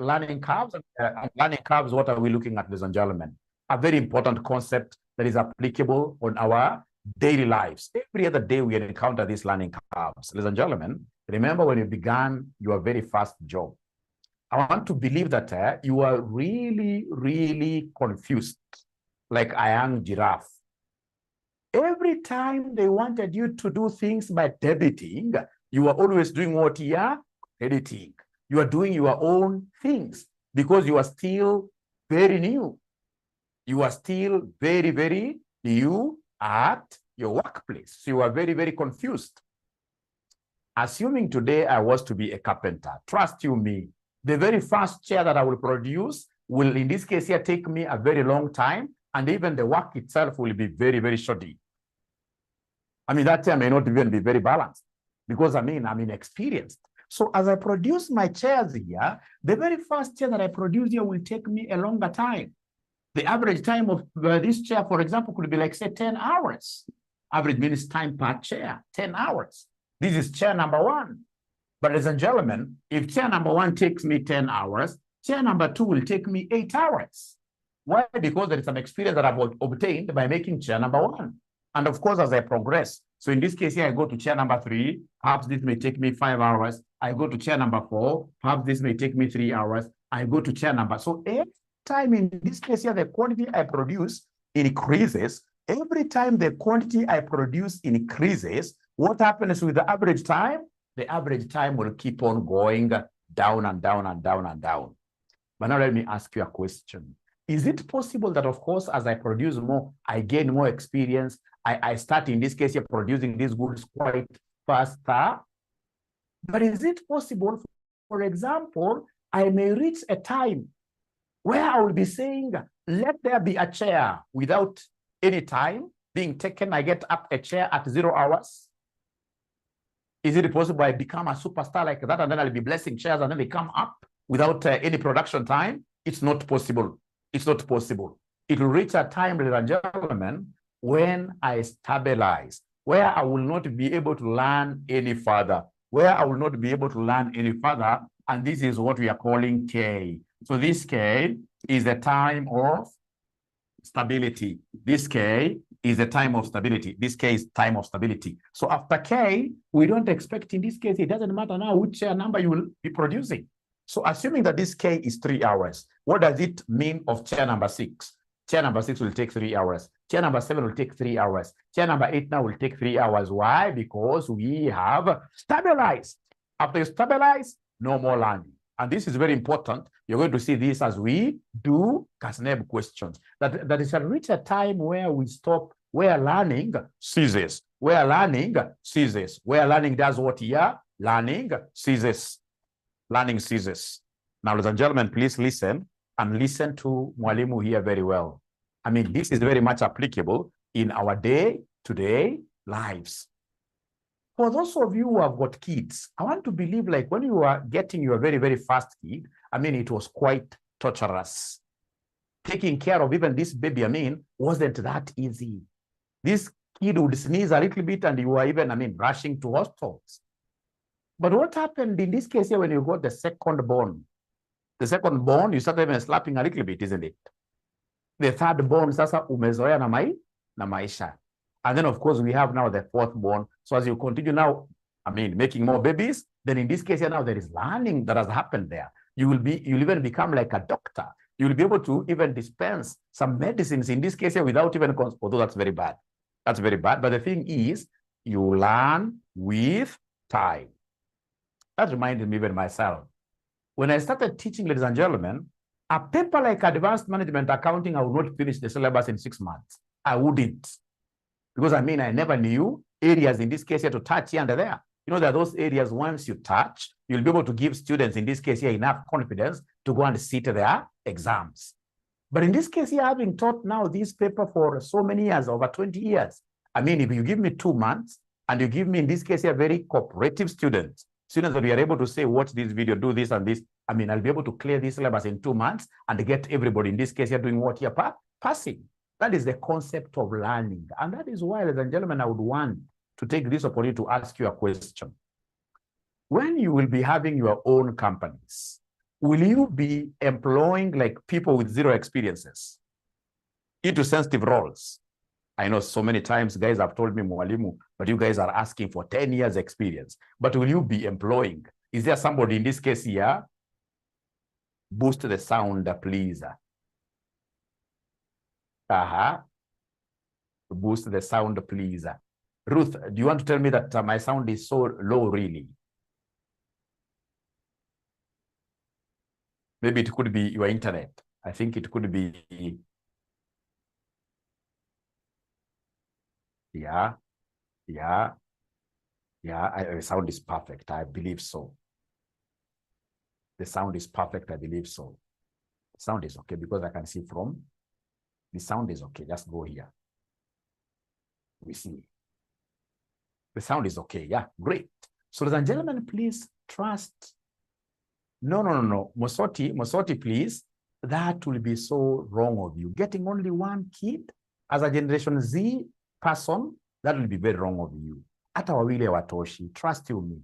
learning curves. Learning curves, what are we looking at, ladies and gentlemen? A very important concept that is applicable on our daily lives. Every other day we encounter these learning curves. Ladies and gentlemen, remember when you began your very first job, I want to believe that you are really, really confused, like a young giraffe. Every time they wanted you to do things by debiting, you are always doing what you are crediting. You are doing your own things because you are still very new. You are still very, very new at your workplace. So you are very, very confused. Assuming today I was to be a carpenter, trust you me, the very first chair that I will produce will, in this case here, take me a very long time, and even the work itself will be very, very shoddy. I mean, that chair may not even be very balanced because I'm inexperienced. So as I produce my chairs here, the very first chair that I produce here will take me a longer time. The average time of this chair, for example, could be like, say, 10 hours. Average means time per chair, 10 hours. This is chair number one. But ladies and gentlemen, if chair number one takes me 10 hours, chair number two will take me 8 hours. Why? Because there is some experience that I've obtained by making chair number one. And of course, as I progress, so in this case here, I go to chair number 3, perhaps this may take me 5 hours. I go to chair number 4, perhaps this may take me 3 hours. I go to chair number. So every time in this case here, the quantity I produce increases. Every time the quantity I produce increases, what happens with the average time? The average time will keep on going down and down and down and down. But now let me ask you a question. Is it possible that, of course, as I produce more, I gain more experience? I start, in this case, here, producing these goods quite faster. But is it possible, for example, I may reach a time where I will be saying, let there be a chair without any time being taken. I get up a chair at 0 hours. Is it possible I become a superstar like that, and then I'll be blessing chairs and then they come up without any production time? It's not possible. It's not possible. It will reach a time, ladies and gentlemen, when I stabilize, where I will not be able to learn any further, and this is what we are calling K. So this K is the time of stability. This K is the time of stability. This K is time of stability. So after K, we don't expect, in this case, it doesn't matter now which number you will be producing. So assuming that this K is 3 hours, what does it mean of chair number 6? Chair number 6 will take 3 hours. Chair number 7 will take 3 hours. Chair number 8 now will take 3 hours. Why? Because we have stabilized. After you stabilize, no more learning. And this is very important. You're going to see this as we do CASNEB questions. That is to reach a time where we stop, where learning ceases. Where learning ceases. Where learning does what here? Learning ceases. Learning ceases. Now, ladies and gentlemen, please listen and listen to Mwalimu here very well. I mean, this is very much applicable in our day-to-day lives. For those of you who have got kids, I want to believe, like, when you are getting your very, very first kid, I mean, it was quite torturous. Taking care of even this baby, I mean, wasn't that easy. This kid would sneeze a little bit and you were even, I mean, rushing to hospitals. But what happened in this case here when you got the second born? The second born, you started even slapping a little bit, isn't it? The third born, sasa umezoea na maisha. And then, of course, we have now the fourth born. So as you continue now, I mean, making more babies, then in this case here now, there is learning that has happened there. You'll even become like a doctor. You'll be able to even dispense some medicines in this case here without even, although that's very bad. That's very bad. But the thing is, you learn with time. That reminded me even myself. When I started teaching, ladies and gentlemen, a paper like advanced management accounting, I would not finish the syllabus in 6 months. I wouldn't. Because I mean, I never knew areas in this case here to touch here and there. You know, there are those areas once you touch, you'll be able to give students in this case here enough confidence to go and sit their exams. But in this case here, having taught now this paper for so many years, over 20 years, I mean, if you give me 2 months and you give me in this case here very cooperative students that we are able to say, watch this video, do this and this, I mean, I'll be able to clear this syllabus in 2 months and get everybody in this case here doing what here, passing. That is the concept of learning. And that is why, ladies and gentlemen, I would want to take this opportunity to ask you a question. When you will be having your own companies, will you be employing like people with zero experiences into sensitive roles? I know so many times guys have told me, Mwalimu, but you guys are asking for 10 years experience. But will you be employing? Is there somebody in this case here? Boost the sound, please. Boost the sound, please. Ruth, do you want to tell me that my sound is so low, really? Maybe it could be your internet. I think it could be. Yeah. The sound is perfect. I believe so. The sound is perfect. I believe so. The sound is okay because I can see from. The sound is okay. Just go here. We see. The sound is okay. Yeah, great. So, ladies and gentlemen, please trust. No. Mosoti, please. That will be so wrong of you. Getting only one kid as a Generation Z person, that will be very wrong of you. Hata wawili watoshi. Trust you me.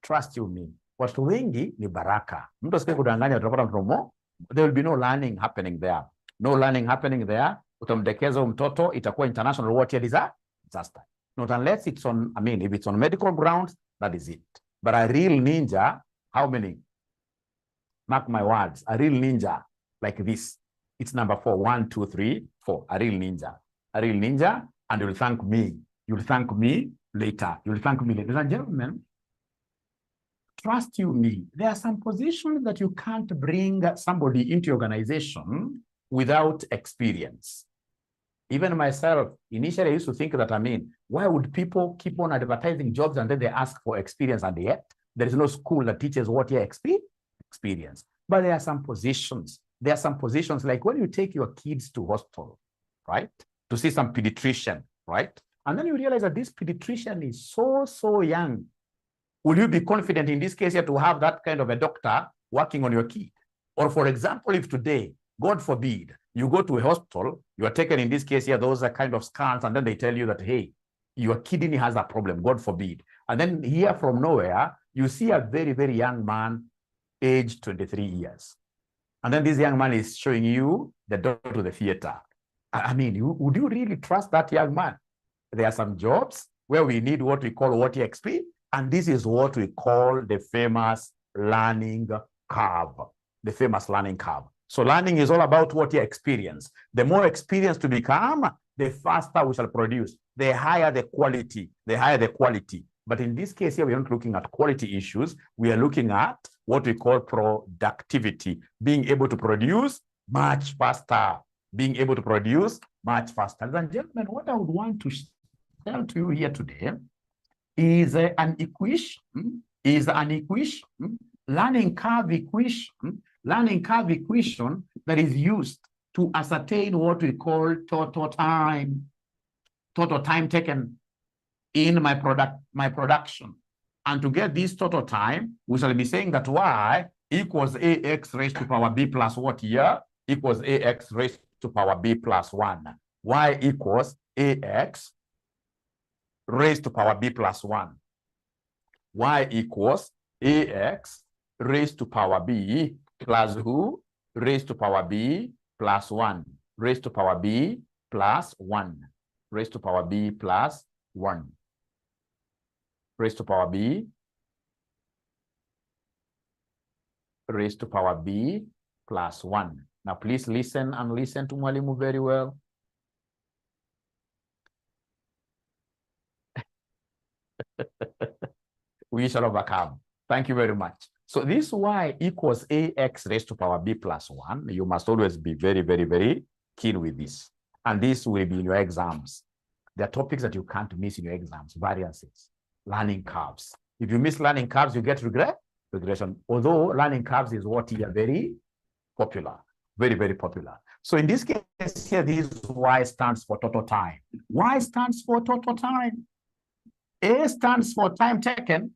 Trust you me. Watu wengi ni baraka. Mtu asike kudanganya utapata mtoto. There will be no learning happening there. No learning happening there. Utamdekeza mtoto, itakuwa international water disaster. Not unless it's on, I mean, if it's on medical grounds, that is it. But a real ninja, how many? Mark my words, a real ninja like this. It's number 4. 1, 2, 3, 4. A real ninja. A real ninja, and you'll thank me. You'll thank me later. You'll thank me later. Ladies and gentlemen, trust you me. There are some positions that you can't bring somebody into your organization without experience. Even myself, initially I used to think that, I mean, why would people keep on advertising jobs and then they ask for experience, and yet there is no school that teaches what your experience. But there are some positions. There are some positions like when you take your kids to hospital, right? To see some pediatrician, right? And then you realize that this pediatrician is so young. Will you be confident in this case here to have that kind of a doctor working on your kid? Or for example, if today, God forbid, you go to a hospital, you are taken in this case here, those are kind of scans, and then they tell you that, hey, your kidney has a problem, God forbid. And then here from nowhere, you see a very young man, aged 23 years. And then this young man is showing you the door to the theater. I mean, would you really trust that young man? There are some jobs where we need what we call what XP, and this is what we call the famous learning curve. The famous learning curve. So learning is all about what you experience. The more experience to become, the faster we shall produce. The higher the quality, the higher the quality. But in this case here, we are not looking at quality issues. We are looking at what we call productivity, being able to produce much faster, being able to produce much faster. Ladies and gentlemen, what I would want to tell to you here today is an equation, learning curve equation that is used to ascertain what we call total time taken in my production. And to get this total time, we shall be saying that y equals ax raised to power b plus what here? Equals ax raised to power b plus 1. Y equals ax raised to power b plus 1. Y equals ax raised to power b plus who? Raised to power b plus 1. Raised to power b plus 1. Raised to power b plus 1. Raised to power b. Raised to power b plus 1. Now please listen and listen to Mwalimu very well. We shall overcome. Thank you very much. So this y equals ax raised to power b plus 1. You must always be very keen with this. And this will be in your exams. There are topics that you can't miss in your exams. Variances, learning curves. If you miss learning curves, you get regression. Although learning curves is what is very popular. Very popular. So in this case here, this y stands for total time. Y stands for total time. A stands for time taken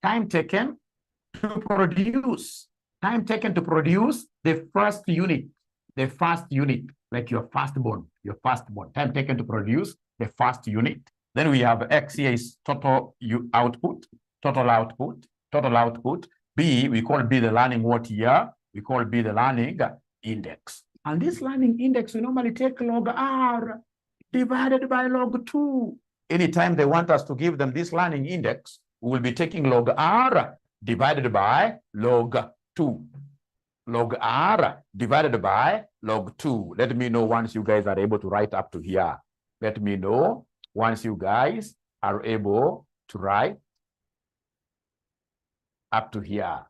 to produce. Time taken to produce the first unit, like your firstborn. Time taken to produce the first unit. Then we have X here is total output. B, we call B the learning what here? We call B the learning index. And this learning index, we normally take log R divided by log 2. Anytime they want us to give them this learning index, we will be taking log R divided by log 2. Log R divided by log 2. Let me know once you guys are able to write up to here. Let me know once you guys are able to write up to here.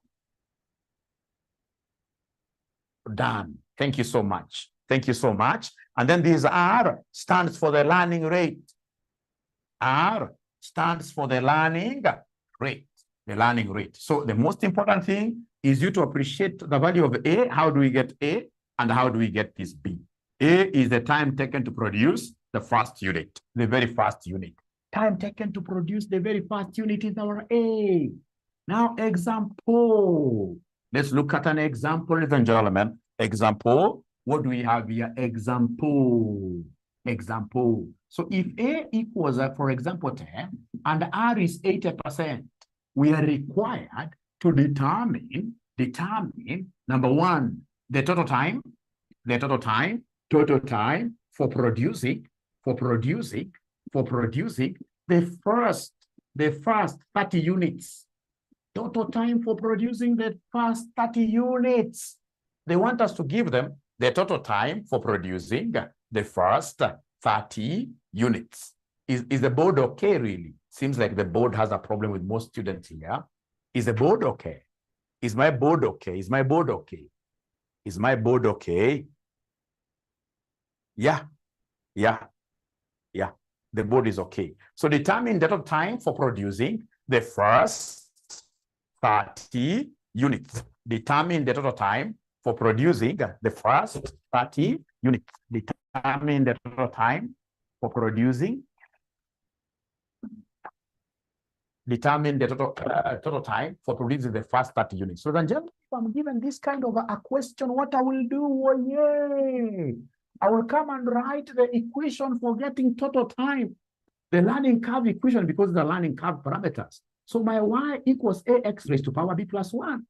Done. Thank you so much. Thank you so much. And then this R stands for the learning rate. R stands for the learning rate. The learning rate. So the most important thing is you to appreciate the value of A. How do we get A? And how do we get this B? A is the time taken to produce the first unit, the very first unit. Time taken to produce the very first unit is our A. Now, example. Let's look at an example, ladies and gentlemen. Example. What do we have here? Example. Example. So if A equals, for example, 10 and R is 80%, we are required to determine number one, the total time for producing the first 30 units. Total time for producing the first 30 units. They want us to give them the total time for producing the first 30 units. Is the board okay, really? Seems like the board has a problem with most students here. Is the board okay? Is my board okay? Is my board okay? Is my board okay? Yeah. The board is okay. So determine the total time for producing the first 30 units. Determine the total time for producing the first 30 units. Determine the total time for producing. Determine the total time for producing the first 30 units. So then, if I'm given this kind of a question, what I will do? Oh, yay! I will come and write the equation for getting total time. The learning curve equation, because the learning curve parameters. So my y equals ax raised to power b plus 1.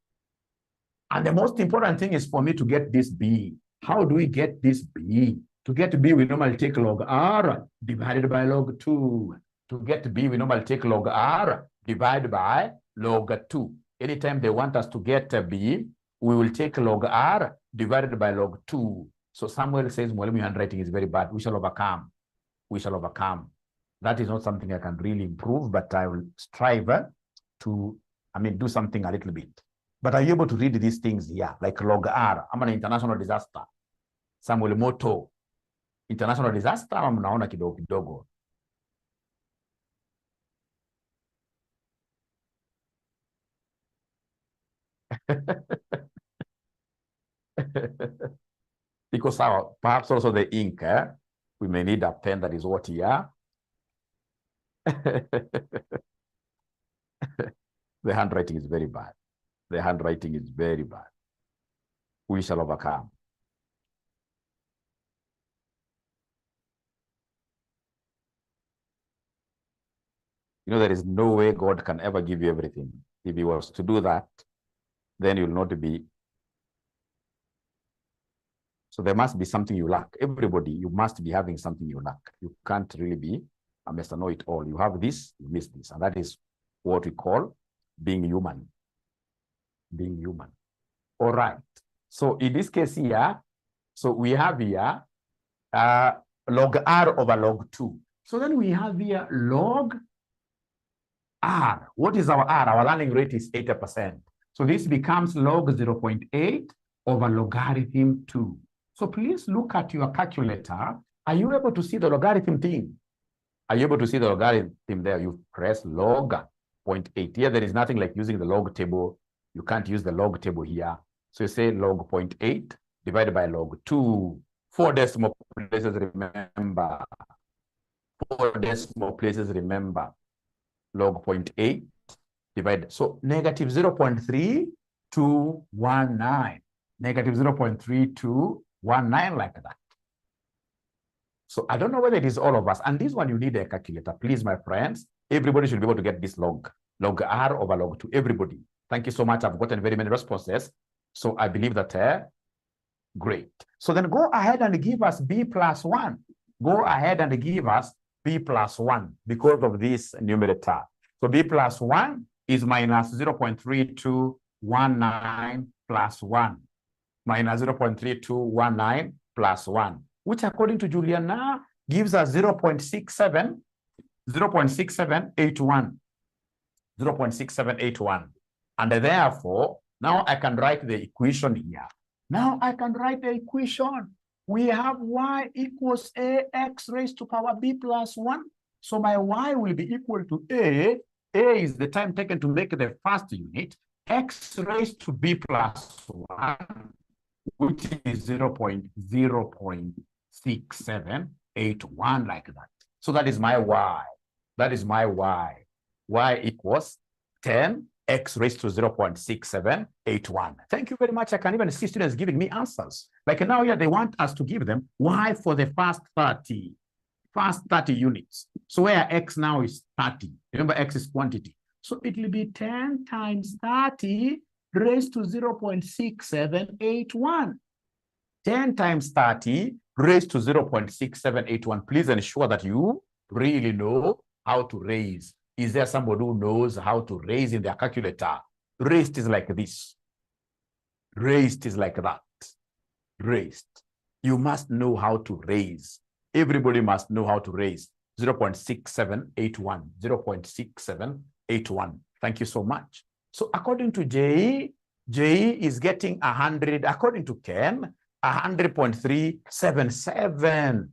And the most important thing is for me to get this b. How do we get this b? To get b, we normally take log r divided by log 2. To get b, we normally take log r divided by log 2. Anytime they want us to get b, we will take log r divided by log 2. So Samuel says, Mwalimu, handwriting is very bad. We shall overcome. We shall overcome. That is not something I can really improve, but I will strive to, do something a little bit. But are you able to read these things here, like log R? I'm an international disaster. Samuel Moto. International disaster, mnaona kidogo kidogo. Because perhaps also the ink, we may need a pen that is what here. The handwriting is very bad. The handwriting is very bad. We shall overcome. You know, there is no way God can ever give you everything. If he was to do that, then you'll not be. So there must be something you lack. Everybody, you must be having something you lack. You can't really be a Mr. Know-it-all. You have this, you miss this. And that is what we call being human. Being human. All right. So in this case here, so we have here log R over log 2. So then we have here log R. What is our R? Our learning rate is 80%. So this becomes log 0.8 over logarithm 2. So please look at your calculator. Are you able to see the logarithm thing? Are you able to see the logarithm there? You press log 0.8. Here, there is nothing like using the log table. You can't use the log table here. So you say log 0.8 divided by log 2. 4 decimal places, remember. 4 decimal places, remember. Log 0.8 divided. So negative 0.3219. Negative 0.3219 like that. So I don't know whether it is all of us. And this one, you need a calculator. Please, my friends, everybody should be able to get this log R over log 2. Everybody. Thank you so much. I've gotten very many responses. So I believe that, great. So then go ahead and give us B plus 1. Go ahead and give us B plus 1 because of this numerator. So B plus 1 is minus 0.3219 plus 1. Minus 0.3219 plus 1, which according to Juliana gives us 0.6781. 0.6781. And therefore, now I can write the equation here. Now I can write the equation. We have y equals ax raised to power b plus 1. So my y will be equal to a. A is the time taken to make the first unit. X raised to b plus 1, which is 0.6781, like that. So that is my y. That is my y. Y equals 10. X raised to 0.6781. Thank you very much. I can even see students giving me answers. Like now here, they want us to give them y for the first 30 units. So where x now is 30. Remember, x is quantity. So it will be 10 times 30 raised to 0.6781. 10 times 30 raised to 0.6781. Please ensure that you really know how to raise. Is there somebody who knows how to raise in their calculator? Raised is like this. Raised is like that. Raised. You must know how to raise. Everybody must know how to raise. 0.6781. 0.6781. Thank you so much. So according to J is getting 100. According to Ken, 100.377.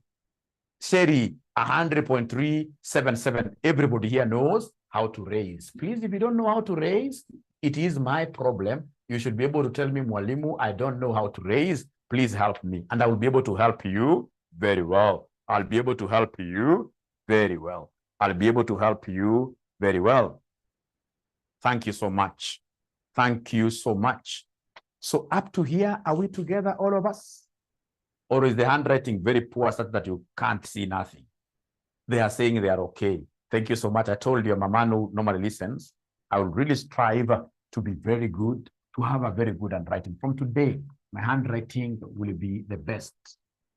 Sherry, 100.377. Everybody here knows how to raise. Please, if you don't know how to raise, it is my problem. You should be able to tell me, Mwalimu, I don't know how to raise. Please help me. And I will be able to help you very well. I'll be able to help you very well. I'll be able to help you very well. Thank you so much. Thank you so much. So up to here, are we together, all of us? Or is the handwriting very poor such that you can't see nothing? They are saying they are okay. Thank you so much. I told you, Mama who normally listens, I will really strive to be very good, to have a very good handwriting. From today, my handwriting will be the best.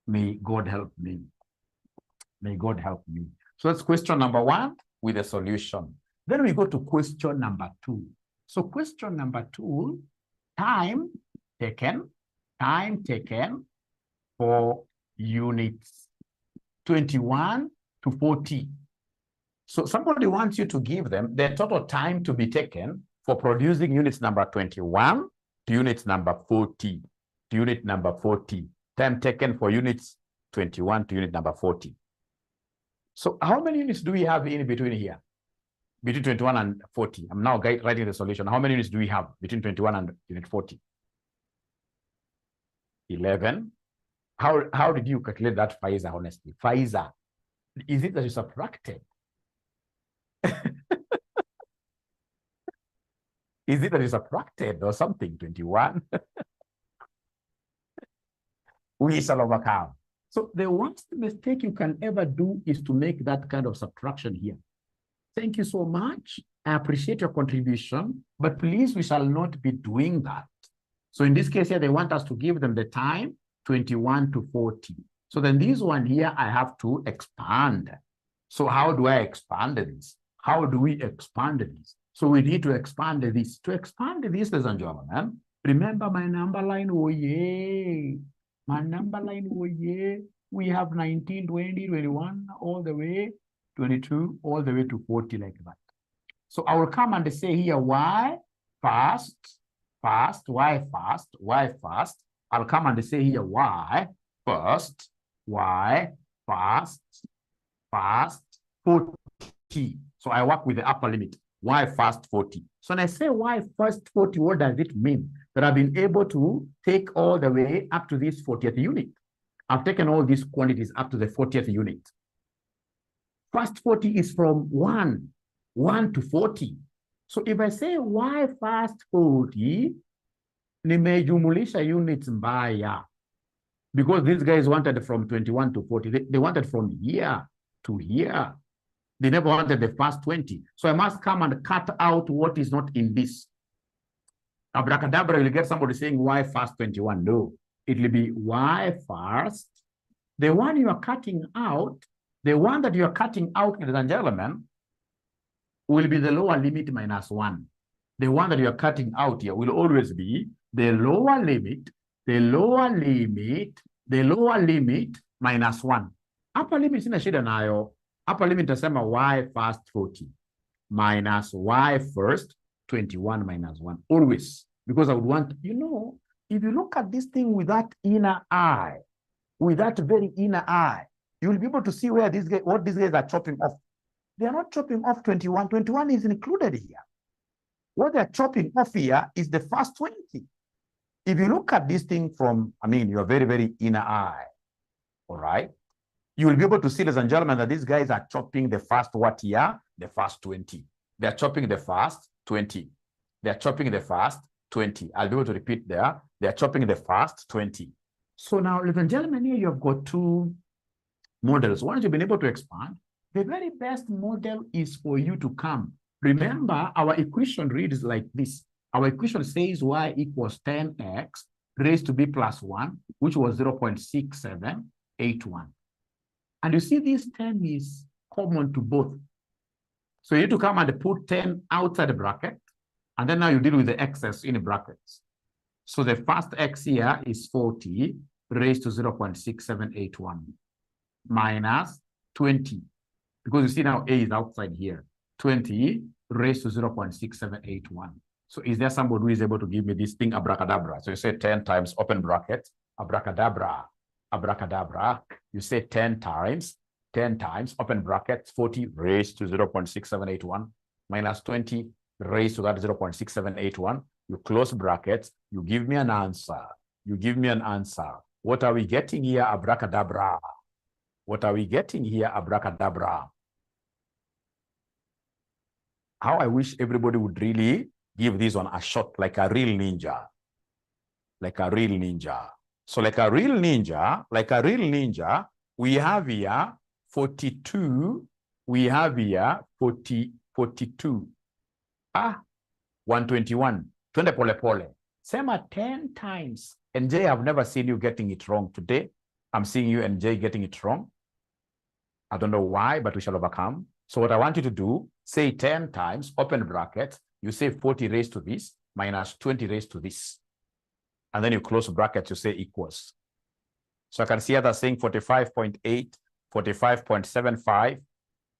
May God help me. May God help me. So that's question number 1 with a solution. Then we go to question number 2. So question number 2, time taken for units 21 to 40. So somebody wants you to give them the total time to be taken for producing units number 21 to units number 40. To unit number 40. Time taken for units 21 to unit number 40. So how many units do we have in between here? Between 21 and 40. I'm now writing the solution. How many units do we have between 21 and unit 40? 11. How did you calculate that, Faiza, honestly? Faiza, is it that you subtracted? Is it that you subtracted or something? 21? We shall overcome. So the worst mistake you can ever do is to make that kind of subtraction here. Thank you so much. I appreciate your contribution, but please, we shall not be doing that. So in this case here, they want us to give them the time 21 to 40. So then this one here, I have to expand. So how do I expand this? How do we expand this? So we need to expand this. To expand this, ladies and gentlemen, remember my number line, oh yeah. My number line, oh yeah. We have 19, 20, 21, all the way, 22, all the way to 40 like that. So I will come and say here, y fast, y fast, y fast. I'll come and say here, y first, y fast, 40. So I work with the upper limit, y fast 40. So when I say y first 40, what does it mean? That I've been able to take all the way up to this 40th unit. I've taken all these quantities up to the 40th unit. First 40 is from 1 to 40. So if I say y fast 40, nimejumulisha units mbaya. Because these guys wanted from 21 to 40. They wanted from here to here. They never wanted the first 20. So I must come and cut out what is not in this. Abracadabra, you'll get somebody saying y first 21. No, it will be y first. The one you are cutting out, the one that you are cutting out, ladies and gentlemen, will be the lower limit minus 1. The one that you are cutting out here will always be the lower limit, the lower limit, the lower limit minus 1. Upper limit sina shida nayo. Upper limit tasema y first 40 minus y first 21 minus 1. Always. Because I would want, you know, if you look at this thing with that inner eye, with that very inner eye, you will be able to see where these guys, what these guys are chopping off. They are not chopping off 21. 21 is included here. What they're chopping off here is the first 20. If you look at this thing from, I mean, your very, very inner eye, all right, you will be able to see, ladies and gentlemen, that these guys are chopping the first what here? The first 20. They're chopping the first 20. They're chopping the first 20. I'll be able to repeat there. They're chopping the first 20. So now, ladies and gentlemen, here you've got two models. Once you've been able to expand, the very best model is for you to come. Remember, our equation reads like this. Our equation says y equals 10x raised to b plus 1, which was 0.6781. And you see this 10 is common to both. So you need to come and put 10 outside the bracket, and then now you deal with the excess in the brackets. So the first x here is 40 raised to 0.6781 minus 20. Because you see now a is outside here. 20 raised to 0.6781. So is there somebody who is able to give me this thing abracadabra? So you say 10 times open bracket, abracadabra, abracadabra. You say 10 times, open bracket, 40 raised to 0.6781 minus 20 raised to that 0.6781. You close brackets, you give me an answer. You give me an answer. What are we getting here, abracadabra? What are we getting here, abracadabra? How I wish everybody would really give this one a shot like a real ninja. Like a real ninja. So like a real ninja, we have here 42. We have here 42. 121. Twende pole pole. Sema 10 times. NJ, I've never seen you getting it wrong today. I'm seeing you, NJ, getting it wrong. I don't know why, but we shall overcome. So what I want you to do, say 10 times, open bracket, you say 40 raised to this, minus 20 raised to this. And then you close bracket, you say equals. So I can see others saying 45.8, 45.75.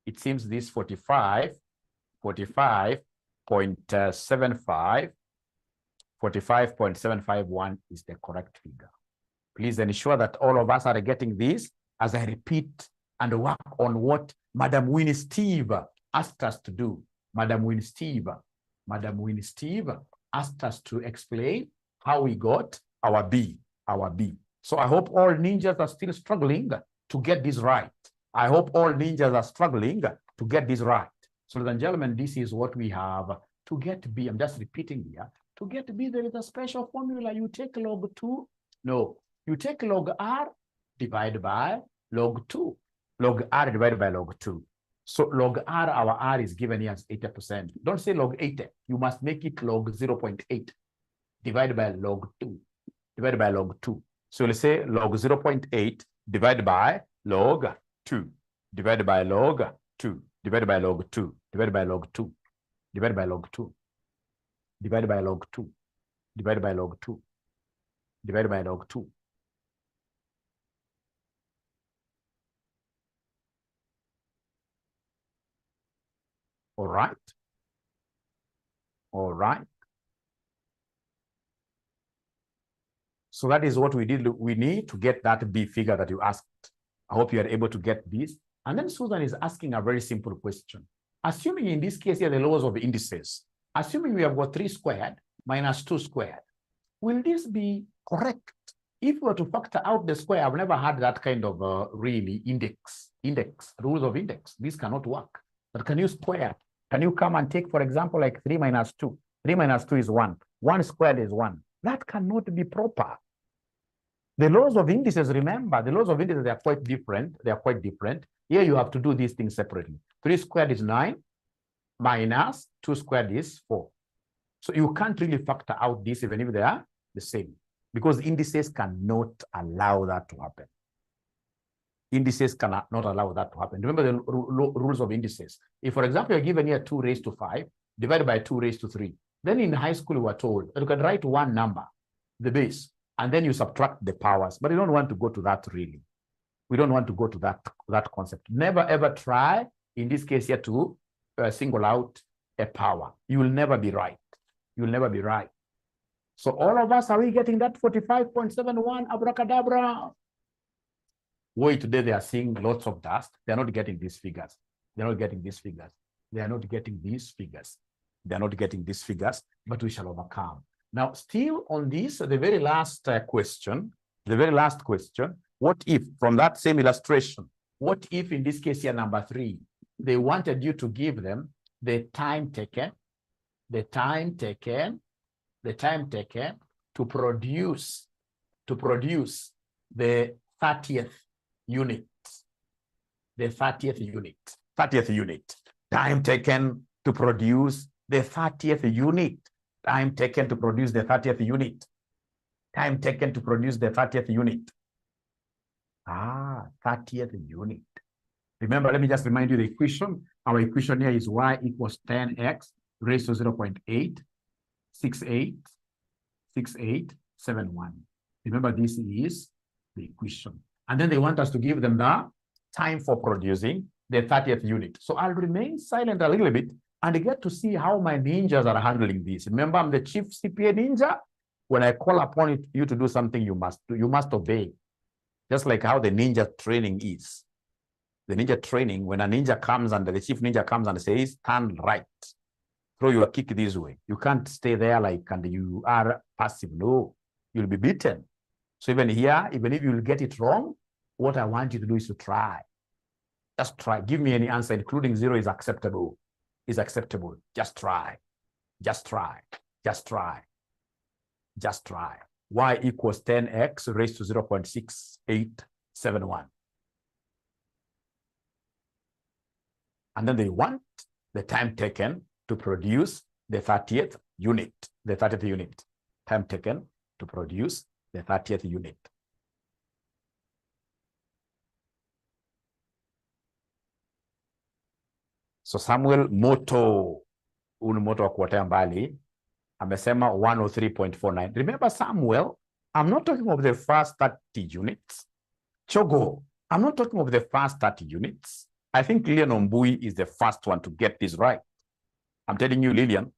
It seems this 45.751 is the correct figure. Please ensure that all of us are getting this as I repeat and work on what Madam Winnie Steve asked us to do. Madam Winnie Steve asked us to explain how we got our B. So I hope all ninjas are still struggling to get this right. I hope all ninjas are struggling to get this right. So ladies and gentlemen, this is what we have to get B. I'm just repeating here. To get B, there is a special formula. You take log 2. No, you take log R divided by log 2. Log R divided by log 2. So log R, our R is given here as 80%. Don't say log 80. You must make it log 0.8 divided by log 2. Divided by log 2. So let's say log 0.8 divided by log 2. Divided by log 2. Divided by log 2. Divided by log 2. Divided by log 2. Divided by log 2. Divided by log 2. Divided by log 2. All right. All right. So that is what we did. We need to get that B figure that you asked. I hope you are able to get this. And then Susan is asking a very simple question. Assuming in this case here the laws of indices, assuming we have got 3 squared minus 2 squared, will this be correct? If we were to factor out the square, I've never had that kind of really index, rules of index. This cannot work. But can you square? Can you come and take, for example, like 3 minus 2? 3 minus 2 is 1. 1 squared is 1. That cannot be proper. The laws of indices, remember, the laws of indices, they are quite different. They are quite different. Here you have to do these things separately. 3 squared is 9 minus 2 squared is 4. So you can't really factor out this even if they are the same, because indices cannot allow that to happen. Indices cannot not allow that to happen. Remember the rules of indices. If, for example, you're given here 2 raised to 5 divided by 2 raised to 3, then in high school we were told that you can write one number, the base, and then you subtract the powers. But you don't want to go to that really. We don't want to go to that concept. Never ever try, in this case here, to single out a power. You will never be right. You will never be right. So all of us, are we getting that 45.71 abracadabra? Why today they are seeing lots of dust. They're not getting these figures. They're not getting these figures. They are not getting these figures. They're not getting these figures, but we shall overcome. Now, still on this, the very last question, what if, from that same illustration, what if in this case here, number 3, they wanted you to give them the time taken to produce the 30th unit, time taken to produce the 30th unit, time taken to produce the 30th unit, time taken to produce the 30th unit. 30th unit. Remember, let me just remind you the equation. Our equation here is y equals 10x raised to 0.86871. Remember, this is the equation. And then they want us to give them the time for producing the 30th unit. So I'll remain silent a little bit and get to see how my ninjas are handling this. Remember, I'm the chief CPA ninja. When I call upon you to do something, you must obey. Just like how the ninja training is. The ninja training, when a ninja comes and the chief ninja comes and says, turn right, throw your kick this way. You can't stay there like, and you are passive. No, you'll be beaten. So even here, even if you'll get it wrong, what I want you to do is to try. Just try. Give me any answer, including 0 is acceptable. Is acceptable. Just try. Just try. Just try. Just try. Y equals 10x raised to 0.6871. And then they want the time taken to produce the 30th unit. The 30th unit. Time taken to produce the 30th unit. So Samuel Moto, moto wa kuotea mbali, amesema 103.49. Remember, Samuel, I'm not talking of the first 30 units. Chogo, I'm not talking of the first 30 units. I think Lilian Ombui is the first one to get this right. I'm telling you, Lilian,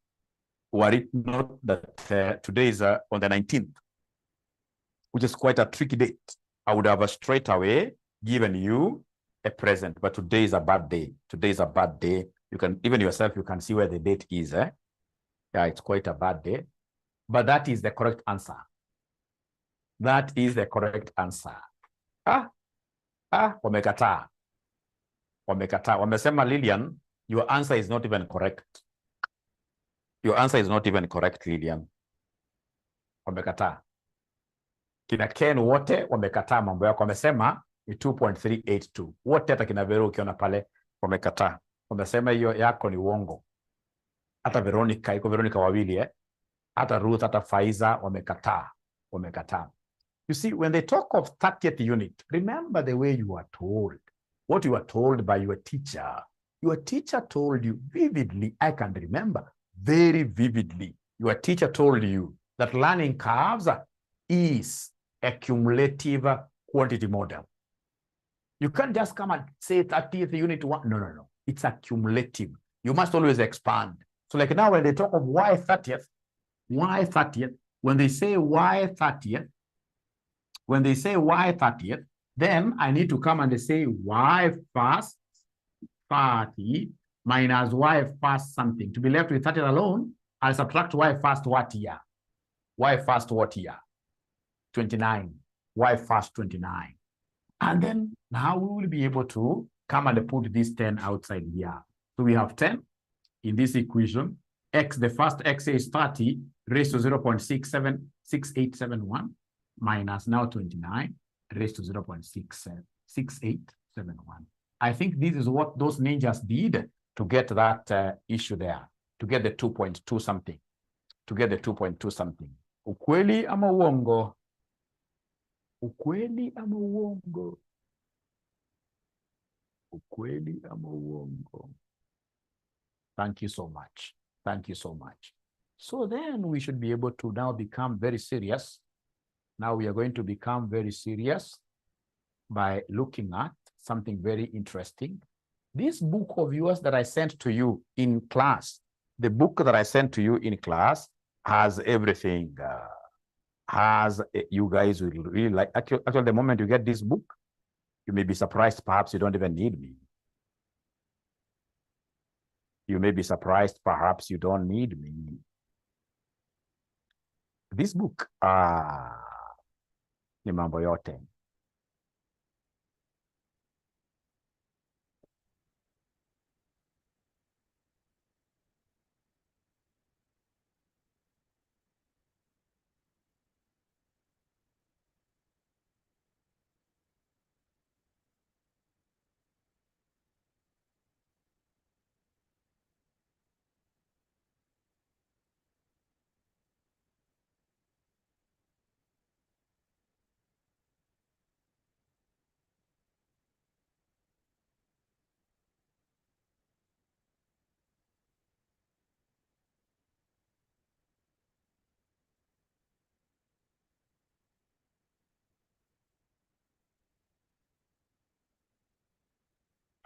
were it not that today is on the 19th, which is quite a tricky date, I would have straight away given you a present. But today is a bad day. Today is a bad day. You can, even yourself, you can see where the date is. Yeah, it's quite a bad day. But that is the correct answer. That is the correct answer. Wamekataa. Wamesema, Lilian, your answer is not even correct. Your answer is not even correct, Lilian. Wamekataa. Kina Ken wote wamekataa mambo yako. Wamesema ni 2.382. Wote hata kina Vero ukiona pale wamekataa. Wamesema hiyo yako ni uongo. Hata Veronica, iko Veronica wawili hata Ruth, hata Faiza wamekataa. Wamekataa. You see, when they talk of 30th unit, remember the way you are told. What you were told by your teacher. Your teacher told you vividly, I can remember very vividly. Your teacher told you that learning curves is a cumulative quantity model. You can't just come and say 30th unit one. No. It's a cumulative. You must always expand. So like now when they talk of y 30th, when they say y 30th, then I need to come and say y first 30 minus y first something. To be left with 30 alone, I'll subtract y first what year? Y first what year? 29. Y first 29. And then now we will be able to come and put this 10 outside here. So we have 10 in this equation. X, the first x is 30 raised to 0.6871 minus now 29 raised to 0.6871. I think this is what those ninjas did to get that issue there, to get the 2.2 something, to get the 2.2 something. Ukweli ama uongo? Ukweli ama uongo? Ukweli ama uongo? Thank you so much. Thank you so much. So then we should be able to now become very serious. Now we are going to become very serious by looking at something very interesting. This book of yours that I sent to you in class, the book that I sent to you in class has everything. You guys will really like. Actually, the moment you get this book, you may be surprised. Perhaps you don't even need me. You may be surprised. Perhaps you don't need me. This book, ni mambo yote.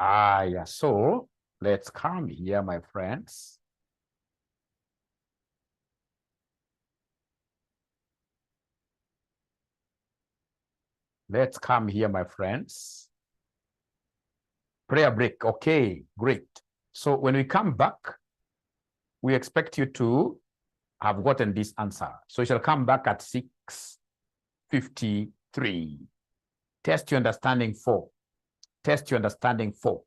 Yeah. So let's come here, my friends. Let's come here, my friends. Prayer break. Okay, great. So when we come back, we expect you to have gotten this answer. So you shall come back at 6:53. Test your understanding 4. Test your understanding 4.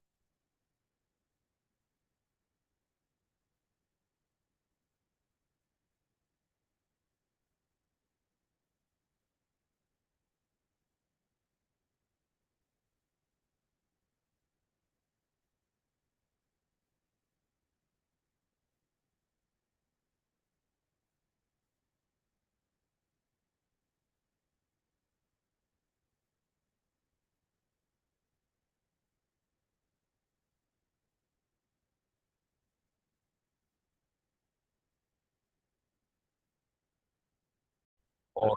Or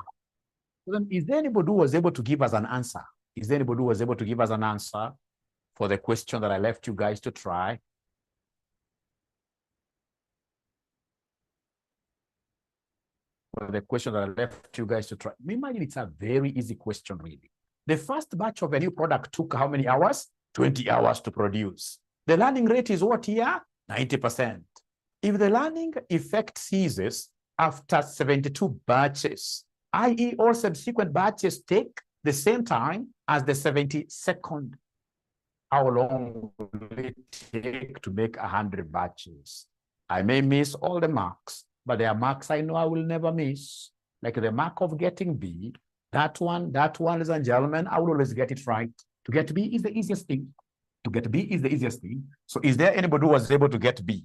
is there anybody who was able to give us an answer? Is there anybody who was able to give us an answer for the question that I left you guys to try? For the question that I left you guys to try. Imagine it's a very easy question, really. The first batch of a new product took how many hours? 20 hours to produce. The learning rate is what here? 90%. If the learning effect ceases after 72 batches, i.e. all subsequent batches take the same time as the 72nd, how long will it take to make 100 batches? I may miss all the marks, but there are marks I know I will never miss, like the mark of getting B. That one, ladies and gentlemen, I will always get it right. To get B is the easiest thing. To get B is the easiest thing. So is there anybody who was able to get B?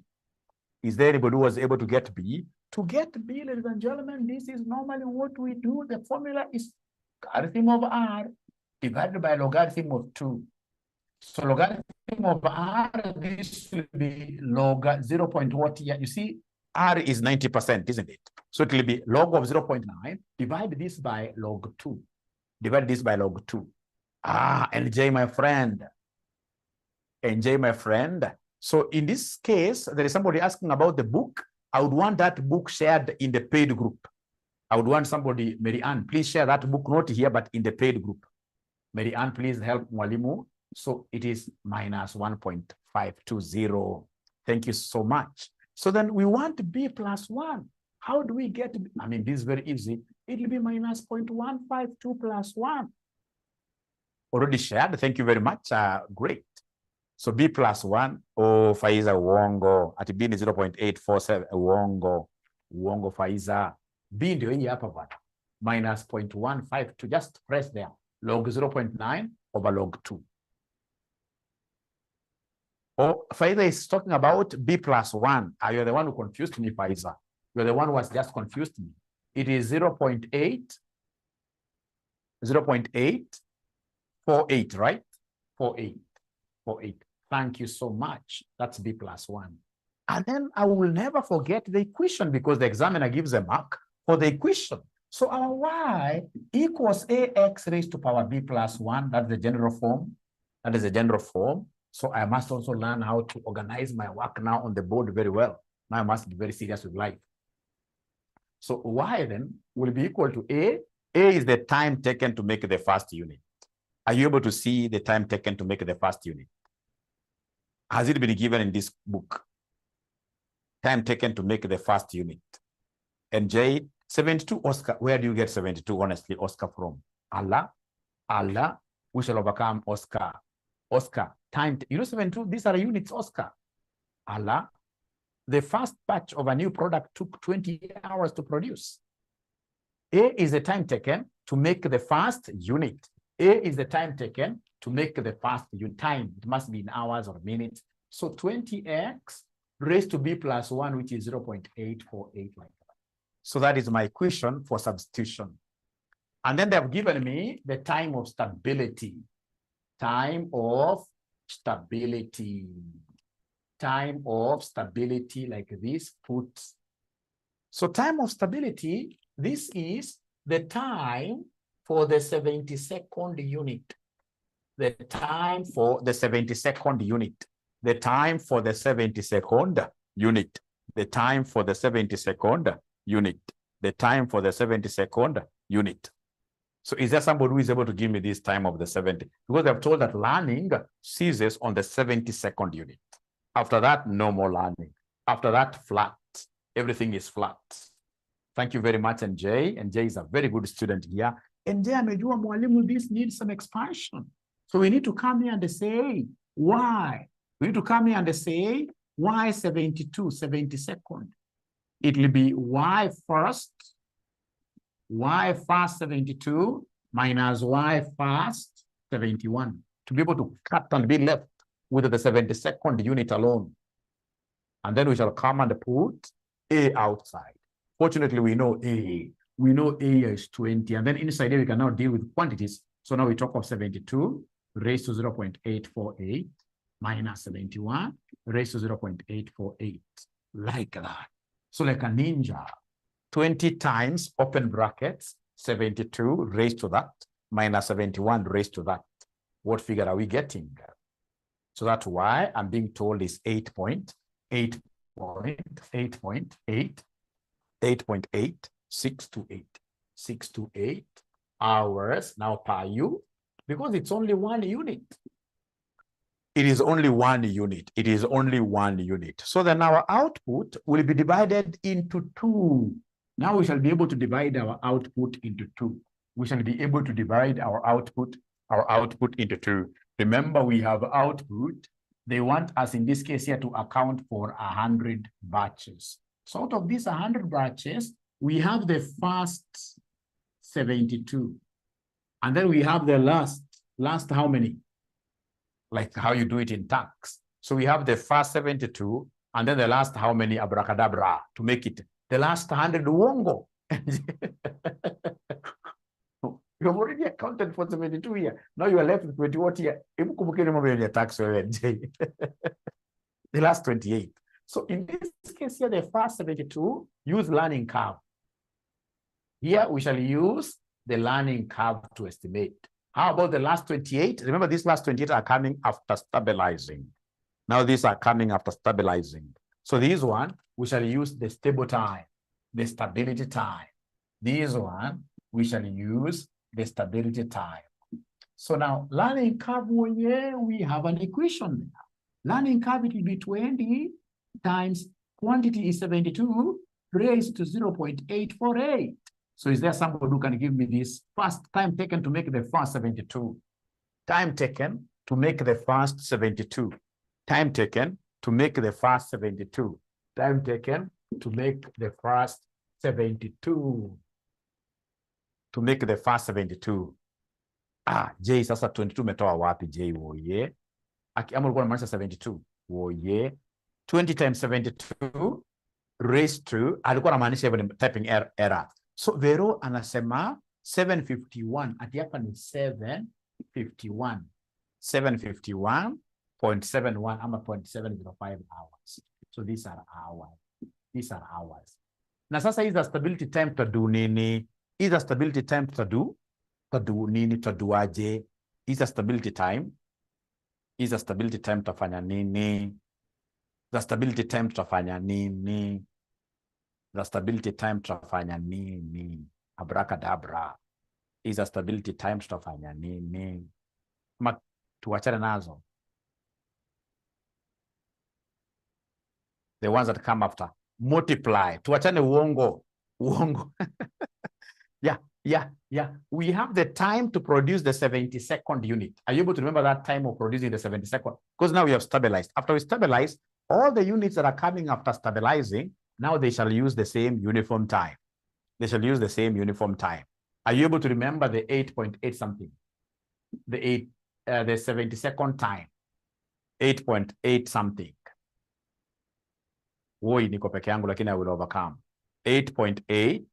Is there anybody who was able to get B? To get B, ladies and gentlemen, this is normally what we do. The formula is logarithm of R divided by logarithm of 2. So logarithm of R, this will be log 0. What here? You see, R is 90%, isn't it? So it will be log of 0.9, divide this by log 2. Divide this by log 2. NJ, my friend. NJ, my friend. So in this case, there is somebody asking about the book. I would want that book shared in the paid group. I would want somebody, Mary Ann, please share that book, not here, but in the paid group. Mary Ann, please help Mwalimu. So it is minus 1.520. Thank you so much. So then we want B plus 1. How do we get, I mean, this is very easy. It will be minus 0.152 plus 1. Already shared. Thank you very much. Great. So B plus 1. Oh, Faiza, uongo. At B ni 0.847. Uongo. Uongo, Faiza. B ndio hii hapa bwana. Minus 0.152. Just press there. Log 0.9 over log 2. Oh, Faiza is talking about B plus 1. Are you the one who confused me, Faiza? You're the one who has just confused me. It is 0.848, right? 48. Thank you so much. That's B plus 1. And then I will never forget the equation because the examiner gives a mark for the equation. So our y equals ax raised to power b plus 1. That's the general form. That is the general form. So I must also learn how to organize my work now on the board very well. Now I must be very serious with life. So y then will be equal to A. A is the time taken to make the first unit. Are you able to see the time taken to make the first unit? Has it been given in this book? Time taken to make the first unit. And J, 72, Oscar. Where do you get 72, honestly, Oscar, from? Allah, we shall overcome Oscar. Oscar, time, you know 72, these are units, Oscar. Allah, the first batch of a new product took 20 hours to produce. A is the time taken to make the first unit. A is the time taken to make the first unit. Time, it must be in hours or minutes. So 20x raised to b plus 1, which is 0.848 like that. So that is my equation for substitution. And then they've given me the time of stability. Time of stability. Time of stability like this. So time of stability, this is the time for the 72nd unit. The time for the 72nd unit. The time for the 72nd unit. The time for the 72nd unit. The time for the 72nd unit. So is there somebody who is able to give me this time of the 70? Because I've told that learning ceases on the 72nd unit. After that, no more learning. After that, flat. Everything is flat. Thank you very much, NJ. NJ is a very good student here. NJ amejua mwalimu, this needs some expansion. So we need to come here and say, why? We need to come here and say, why 72, 72nd? It will be y first 72 minus y first 71 to be able to cut and be left with the 72nd unit alone. And then we shall come and put A outside. Fortunately, we know A. We know A is 20. And then inside here, we can now deal with quantities. So now we talk of 72 raised to 0.848 minus 71 raised to 0.848. Like that. So like a ninja. 20 times, open brackets, 72 raised to that, minus 71 raised to that. What figure are we getting? So that's why I'm being told is 8.8, 628 hours now per you, because it's only one unit. It is only one unit. It is only one unit. So then our output will be divided into 2. Now we shall be able to divide our output into 2. We shall be able to divide our output into 2. Remember, we have output. They want us in this case here to account for 100 batches. So out of these 100 batches, we have the first 72. And then we have the last how many? Like how you do it in tax. So we have the first 72, and then the last how many, abracadabra, to make it the last 100 wongo. You have already accounted for 72 here. Now you are left with 20 here. The last 28. So in this case here, the first 72, use learning curve. Here we shall use the learning curve to estimate. How about the last 28? Remember, these last 28 are coming after stabilizing. Now these are coming after stabilizing. So this one, we shall use the stable time, the stability time. This one, we shall use the stability time. So now, learning curve, yeah, we have an equation now. Learning curve, it will be 20 times quantity is 72 raised to 0.848. So is there somebody who can give me this first time taken to make the first 72? Time taken to make the first 72. Time taken to make the first 72. Time taken to make the first 72. To make the first 72. J sasa 22 metoa wapi J woye? Ama ulikuwa unamaanisha 72. Woye. 20 times 72 raised to, alikuwa anamaanisha hivyo, ni typing error. So Vero anasema 751, ati hapa ni 751. 751.71 ama 0.705 hours. So these are hours. These are hours. Na sasa hizi stability time tutadu nini? Hizi stability time tutadu nini? Tutaduaje? Hizi stability time. Hizi stability time tutafanya nini? The stability time tutafanya nini? The stability time tutafanya nini? Abracadabra. Hizi stability time tutafanya nini? Ma tuachane nazo. The ones that come after. Multiply. Tuachane uongo. Uongo. Yeah. We have the time to produce the 72nd unit. Are you able to remember that time of producing the 72nd? Because now we have stabilized. After we stabilize, all the units that are coming after stabilizing, now they shall use the same uniform time. They shall use the same uniform time. Are you able to remember the 8.8 something? The 72nd time. 8.8 something. Woi, niko peke yangu lakini I will overcome. 8.8,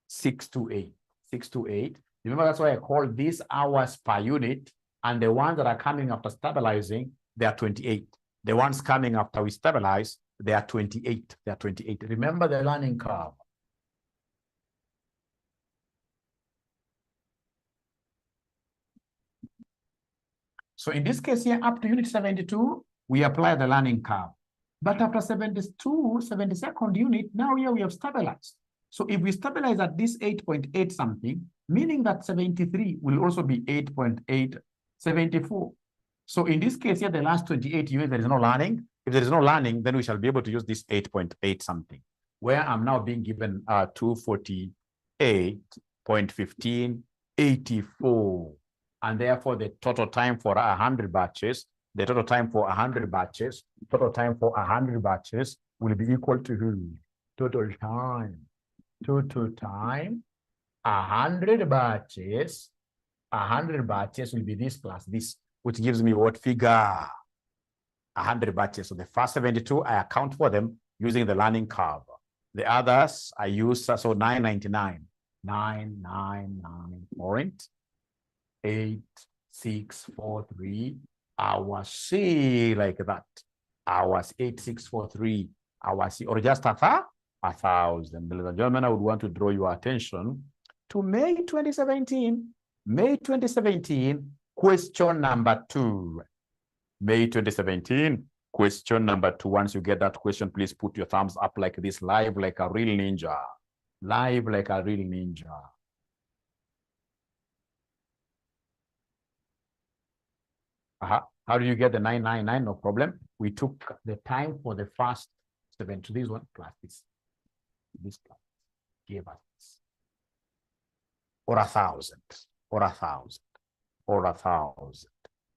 628. 628. Remember, that's why I call these hours per unit, and the ones that are coming after stabilizing, they are 28. The ones coming after we stabilize, they are 28. They are 28. Remember the learning curve. So in this case here, up to unit 72, we apply the learning curve. But after 72, 72nd unit, now here we have stabilized. So if we stabilize at this 8.8 something, meaning that 73 will also be 8.874. So in this case here, the last 28 units, there is no learning. If there is no learning, then we shall be able to use this 8.8 something, where I'm now being given 248.1584. And therefore, the total time for 100 batches, total time for 100 batches will be equal to total time 100 batches. 100 batches will be this plus this, which gives me what figure? 100 batches. So the first 72, I account for them using the learning curve. The others I use, so 999. 999.8643 hours C, like that. Hours 8643 hours C, or just 1,000. Ladies and gentlemen, I would want to draw your attention to May 2017. May 2017, question number 2. May 2017, question number 2. Once you get that question, please put your thumbs up like this, live like a real ninja. Live like a real ninja. How do you get the 999? No problem. We took the time for the first 7 to this one plus this. This plus gave us this. Or 1,000. Or 1,000. Or 1,000.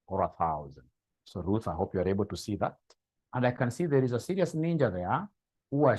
Or 1,000. So Ruth, I hope you are able to see that. And I can see there is a serious ninja there who has